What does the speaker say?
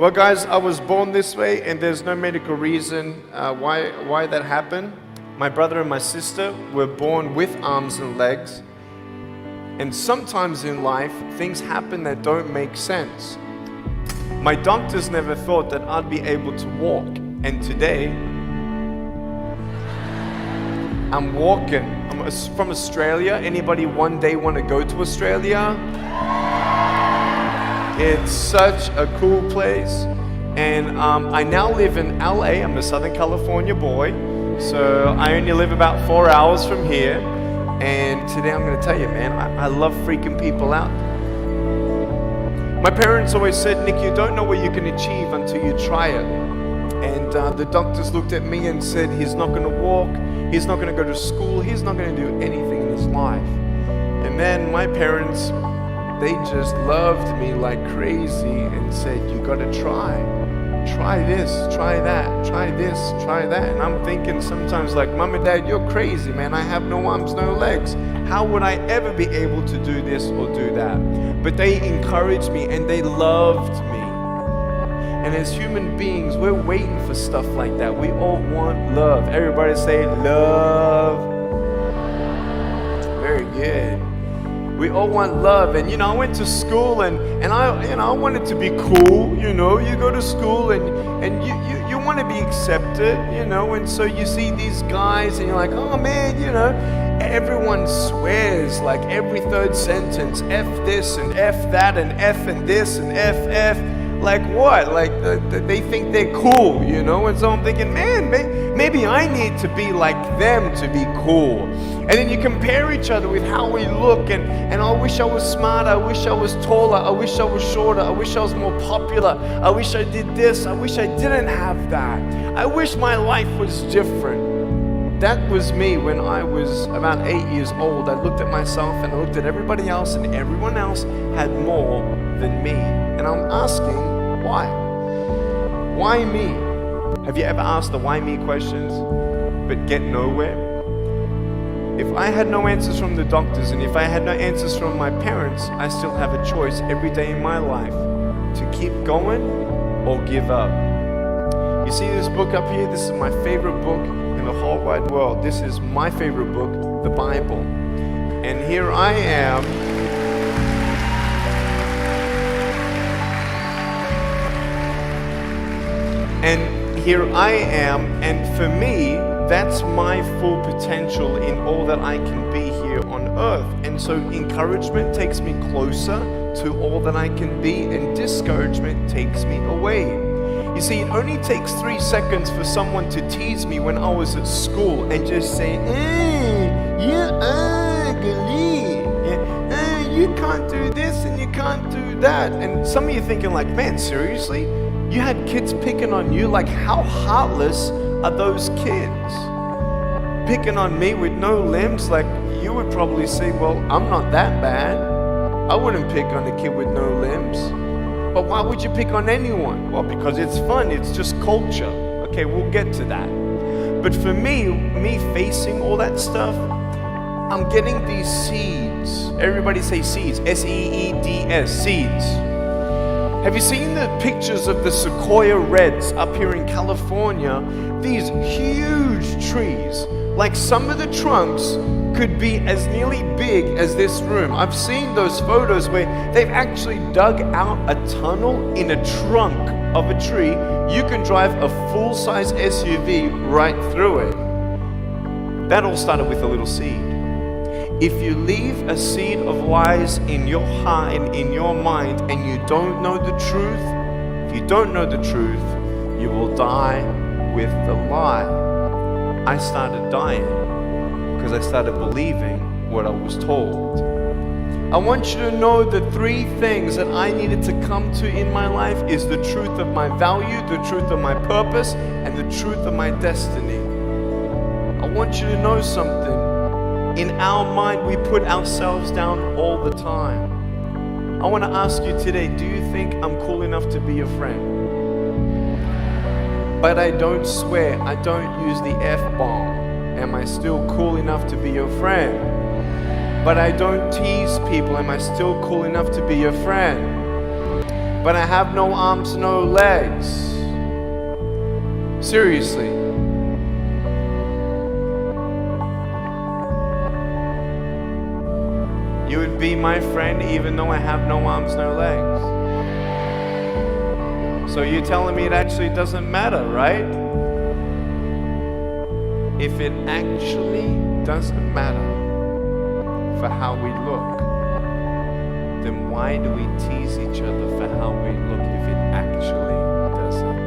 Well, guys, I was born this way, and there's no medical reason why that happened. My brother and my sister were born with arms and legs, and sometimes in life, things happen that don't make sense. My doctors never thought that I'd be able to walk, and today, I'm walking. I'm from Australia. Anybody one day want to go to Australia? It's such a cool place. And I now live in LA. I'm a Southern California boy. So I only live about 4 hours from here. And today I'm going to tell you, man, I love freaking people out. My parents always said, Nick, you don't know what you can achieve until you try it. And the doctors looked at me and said, he's not going to walk. He's not going to go to school. He's not going to do anything in his life. And then my parents, they just loved me like crazy and said, you got to try. Try this, try that, try this, try that. And I'm thinking sometimes like, Mom and Dad, you're crazy, man. I have no arms, no legs. How would I ever be able to do this or do that? But they encouraged me and they loved me. And as human beings, we're waiting for stuff like that. We all want love. Everybody say love. Very good. We all want love. And I went to school and I wanted to be cool. You go to school and you want to be accepted, and so you see these guys and you're like, oh man, everyone swears like every third sentence, F this and F that and F and this and F. Like what? Like they think they're cool, And so I'm thinking, man, maybe I need to be like them to be cool. And then you compare each other with how we look, and I wish I was smarter, I wish I was taller, I wish I was shorter, I wish I was more popular, I wish I did this, I wish I didn't have that. I wish my life was different. That was me when I was about 8 years old. I looked at myself and I looked at everybody else, and everyone else had more than me. And I'm asking, why? Why me? Have you ever asked the why me questions but get nowhere? If I had no answers from the doctors and if I had no answers from my parents, I still have a choice every day in my life to keep going or give up. You see this book up here? This is my favorite book in the whole wide world. This is my favorite book, the Bible. And here I am. And here I am, and for me, that's my full potential in all that I can be here on earth. And so encouragement takes me closer to all that I can be, and discouragement takes me away. You see, it only takes 3 seconds for someone to tease me when I was at school and just say, you're ugly. You can't do this and you can't do that. And some of you thinking like, man, seriously? You had kids picking on you? Like, how heartless are those kids? Picking on me with no limbs? Like, you would probably say, well, I'm not that bad. I wouldn't pick on a kid with no limbs. But why would you pick on anyone? Well, because it's fun. It's just culture. Okay, we'll get to that. But for me facing all that stuff, I'm getting these seeds. Everybody say seeds. S-E-E-D-S, seeds. Have you seen the pictures of the sequoia reds up here in California? These huge trees, like some of the trunks could be as nearly big as this room. I've seen those photos where they've actually dug out a tunnel in a trunk of a tree. You can drive a full-size SUV right through it. That all started with a little seed. If you leave a seed of lies in your heart and in your mind and you don't know the truth, if you don't know the truth, you will die with the lie. I started dying because I started believing what I was told. I want you to know the 3 things that I needed to come to in my life is the truth of my value, the truth of my purpose, and the truth of my destiny. I want you to know something. In our mind, we put ourselves down all the time. I want to ask you today, do you think I'm cool enough to be your friend? But I don't swear, I don't use the F-bomb. Am I still cool enough to be your friend? But I don't tease people. Am I still cool enough to be your friend? but I have no arms, no legs. Seriously. You would be my friend even though I have no arms, no legs. So you're telling me it actually doesn't matter, right? If it actually doesn't matter for how we look, then why do we tease each other for how we look if it actually doesn't?